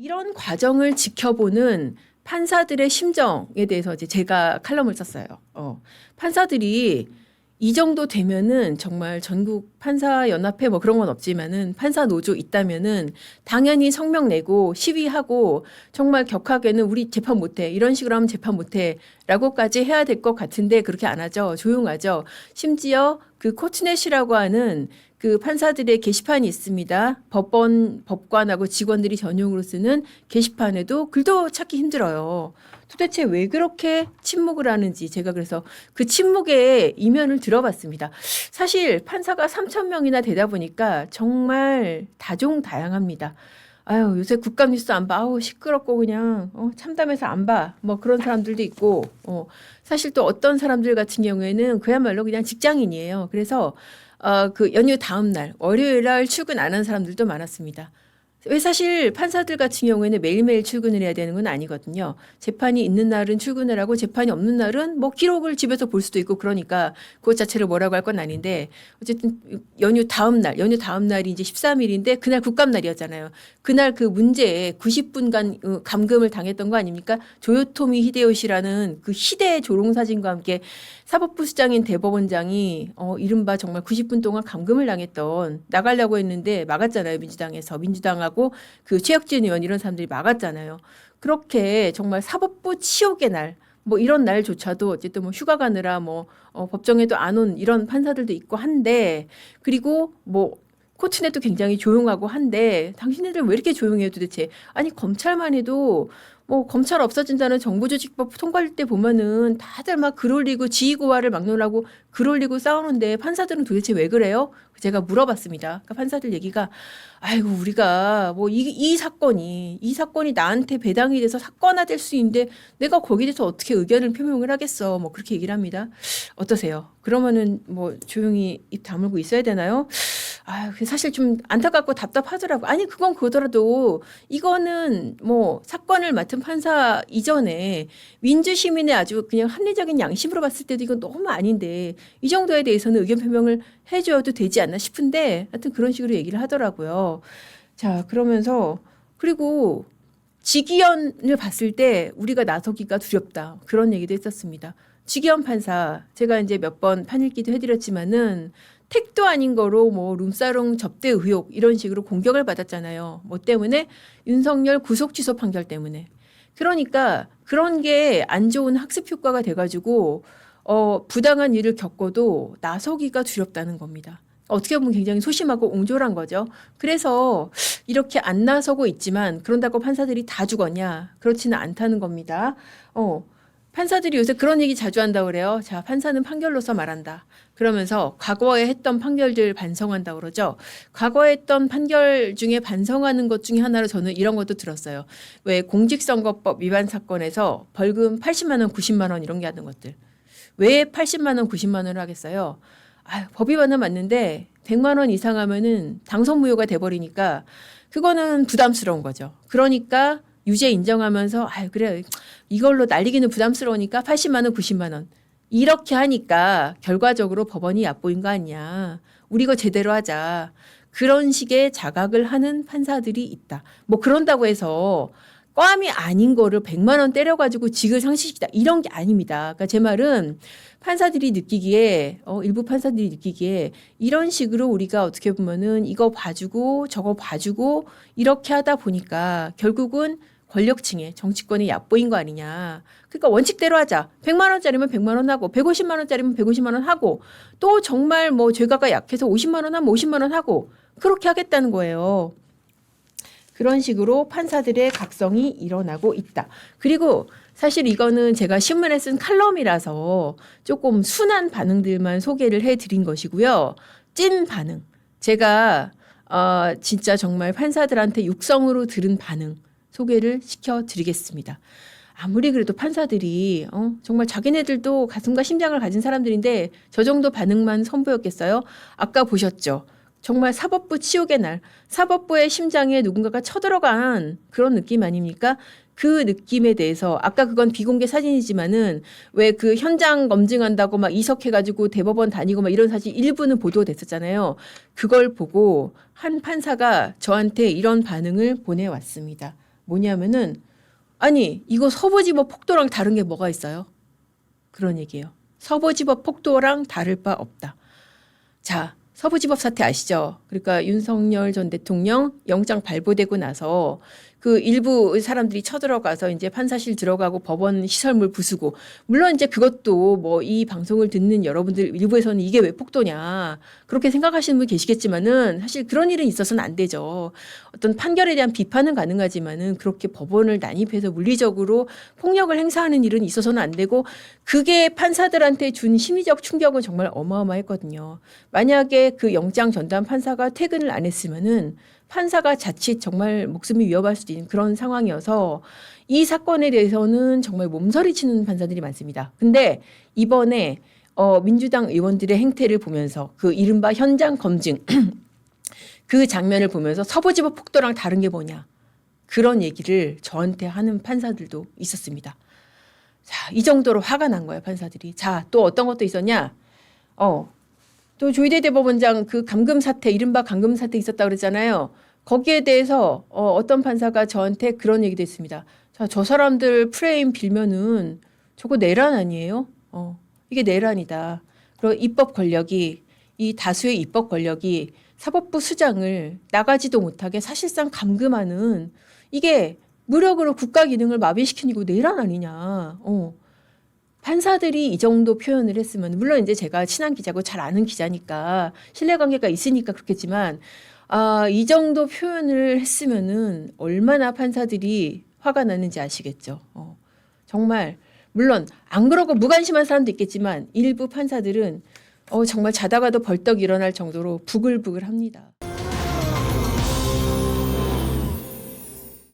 이런 과정을 지켜보는 판사들의 심정에 대해서 이제 제가 칼럼을 썼어요. 판사들이 이 정도 되면은 정말 전국 판사연합회 뭐 그런 건 없지만은 판사 노조 있다면은 당연히 성명 내고 시위하고 정말 격하게는 우리 재판 못해 이런 식으로 하면 재판 못해라고까지 해야 될 것 같은데 그렇게 안 하죠. 조용하죠. 심지어 그 코트넷이라고 하는 그 판사들의 게시판이 있습니다. 법관하고 직원들이 전용으로 쓰는 게시판에도 글도 찾기 힘들어요. 도대체 왜 그렇게 침묵을 하는지 제가 그래서 그 침묵의 이면을 들어봤습니다. 사실 판사가 3,000명이나 되다 보니까 정말 다종다양합니다. 아유, 요새 국감 뉴스 안 봐. 아우, 시끄럽고 그냥 참담해서 안 봐. 뭐 그런 사람들도 있고 사실 또 어떤 사람들 같은 경우에는 그야말로 그냥 직장인이에요. 그래서 그 연휴 다음 날 월요일 날 출근 안 한 사람들도 많았습니다. 왜 사실 판사들 같은 경우에는 매일매일 출근을 해야 되는 건 아니거든요. 재판이 있는 날은 출근을 하고 재판이 없는 날은 뭐 기록을 집에서 볼 수도 있고 그러니까 그것 자체를 뭐라고 할 건 아닌데 어쨌든 연휴 다음 날이 이제 13일인데 그날 국감날이었잖아요. 그날 그 문제에 90분간 감금을 당했던 거 아닙니까? 조요토미 히데요시라는 그 희대 조롱사진과 함께 사법부 수장인 대법원장이 이른바 정말 90분 동안 감금을 당했던 나가려고 했는데 막았잖아요. 민주당하고 그 최혁진 의원 이런 사람들이 막았잖아요. 그렇게 정말 사법부 치욕의 날 뭐 이런 날조차도 어쨌든 뭐 휴가 가느라 뭐 법정에도 안 온 이런 판사들도 있고 한데 그리고 뭐 코트넷도 굉장히 조용하고 한데 당신네들 왜 이렇게 조용해요 도대체. 아니 검찰만 해도 뭐 검찰 없어진다는 정부조직법 통과할 때 보면은 다들 막 글 올리고 지휘고하를 막론하고 글 올리고 싸우는데 판사들은 도대체 왜 그래요? 제가 물어봤습니다. 그러니까 판사들 얘기가 아이고 우리가 뭐 이 사건이 나한테 배당이 돼서 사건화될 수 있는데 내가 거기에 대해서 어떻게 의견을 표명을 하겠어? 뭐 그렇게 얘기를 합니다. 어떠세요? 그러면은 뭐 조용히 입 다물고 있어야 되나요? 아, 사실 좀 안타깝고 답답하더라고. 아니, 그건 그거더라도 이거는 뭐 사건을 맡은 판사 이전에 민주시민의 아주 그냥 합리적인 양심으로 봤을 때도 이건 너무 아닌데 이 정도에 대해서는 의견 표명을 해줘도 되지 않나 싶은데 하여튼 그런 식으로 얘기를 하더라고요. 자, 그러면서 그리고 직위원을 봤을 때 우리가 나서기가 두렵다. 그런 얘기도 했었습니다. 직위원 판사, 제가 이제 몇 번 판읽기도 해드렸지만은 택도 아닌 거로 뭐 룸사롱 접대 의혹 이런 식으로 공격을 받았잖아요. 뭐 때문에 윤석열 구속 취소 판결 때문에. 그러니까 그런 게 안 좋은 학습 효과가 돼가지고 부당한 일을 겪어도 나서기가 두렵다는 겁니다. 어떻게 보면 굉장히 소심하고 옹졸한 거죠. 그래서 이렇게 안 나서고 있지만 그런다고 판사들이 다 죽었냐? 그렇지는 않다는 겁니다. 판사들이 요새 그런 얘기 자주 한다고 그래요. 자, 판사는 판결로서 말한다. 그러면서 과거에 했던 판결들 반성한다고 그러죠. 과거에 했던 판결 중에 반성하는 것 중에 하나로 저는 이런 것도 들었어요. 왜 공직선거법 위반 사건에서 벌금 80만 원, 90만 원 이런 게 하는 것들. 왜 80만 원, 90만 원을 하겠어요? 법 위반은 맞는데 100만 원 이상 하면은 당선 무효가 돼버리니까 그거는 부담스러운 거죠. 그러니까 유죄 인정하면서 그래 이걸로 날리기는 부담스러우니까 80만 원, 90만 원 이렇게 하니까 결과적으로 법원이 얕보인 거 아니야. 우리 이거 제대로 하자. 그런 식의 자각을 하는 판사들이 있다. 뭐 그런다고 해서 꽐이 아닌 거를 100만 원 때려가지고 직을 상실시키다 이런 게 아닙니다. 그러니까 제 말은 판사들이 느끼기에 일부 판사들이 느끼기에 이런 식으로 우리가 어떻게 보면은 이거 봐주고 저거 봐주고 이렇게 하다 보니까 결국은 권력층에 정치권이 얕보인 거 아니냐. 그러니까 원칙대로 하자. 100만 원짜리면 100만 원 하고 150만 원짜리면 150만 원 하고 또 정말 뭐 죄가가 약해서 50만 원 하면 50만 원 하고 그렇게 하겠다는 거예요. 그런 식으로 판사들의 각성이 일어나고 있다. 그리고 사실 이거는 제가 신문에 쓴 칼럼이라서 조금 순한 반응들만 소개를 해드린 것이고요. 찐 반응. 제가 진짜 정말 판사들한테 육성으로 들은 반응 소개를 시켜드리겠습니다. 아무리 그래도 판사들이 정말 자기네들도 가슴과 심장을 가진 사람들인데 저 정도 반응만 선보였겠어요? 아까 보셨죠? 정말 사법부 치욕의 날, 사법부의 심장에 누군가가 쳐들어간 그런 느낌 아닙니까? 그 느낌에 대해서 아까 그건 비공개 사진이지만은 왜 그 현장 검증한다고 막 이석해가지고 대법원 다니고 막 이런 사실 일부는 보도됐었잖아요. 그걸 보고 한 판사가 저한테 이런 반응을 보내왔습니다. 뭐냐면은 아니 이거 서부지법 폭도랑 다른 게 뭐가 있어요? 그런 얘기예요. 서부지법 폭도랑 다를 바 없다. 자, 서부지법 사태 아시죠? 그러니까 윤석열 전 대통령 영장 발부되고 나서 그 일부 사람들이 쳐들어가서 이제 판사실 들어가고 법원 시설물 부수고, 물론 이제 그것도 뭐 이 방송을 듣는 여러분들 일부에서는 이게 왜 폭도냐 그렇게 생각하시는 분 계시겠지만은 사실 그런 일은 있어서는 안 되죠. 어떤 판결에 대한 비판은 가능하지만은 그렇게 법원을 난입해서 물리적으로 폭력을 행사하는 일은 있어서는 안 되고, 그게 판사들한테 준 심리적 충격은 정말 어마어마했거든요. 만약에 그 영장 전담 판사가 퇴근을 안 했으면은 판사가 자칫 정말 목숨이 위협할 수도 있는 그런 상황이어서 이 사건에 대해서는 정말 몸서리치는 판사들이 많습니다. 근데 이번에 민주당 의원들의 행태를 보면서 그 이른바 현장 검증 그 장면을 보면서 서부지법 폭도랑 다른 게 뭐냐 그런 얘기를 저한테 하는 판사들도 있었습니다. 자, 이 정도로 화가 난 거예요, 판사들이. 자, 또 어떤 것도 있었냐? 또 조희대 대법원장 그 감금 사태, 이른바 감금 사태 있었다고 그랬잖아요. 거기에 대해서 어떤 판사가 저한테 그런 얘기도 했습니다. 자, 저 사람들 프레임 빌면은 저거 내란 아니에요? 이게 내란이다. 그리고 입법 권력이, 이 다수의 입법 권력이 사법부 수장을 나가지도 못하게 사실상 감금하는, 이게 무력으로 국가 기능을 마비시키는 거 내란 아니냐. 판사들이 이 정도 표현을 했으면, 물론 이제 제가 친한 기자고 잘 아는 기자니까 신뢰관계가 있으니까 그렇겠지만, 이 정도 표현을 했으면은 얼마나 판사들이 화가 나는지 아시겠죠. 정말 물론 안 그러고 무관심한 사람도 있겠지만 일부 판사들은 정말 자다가도 벌떡 일어날 정도로 부글부글합니다.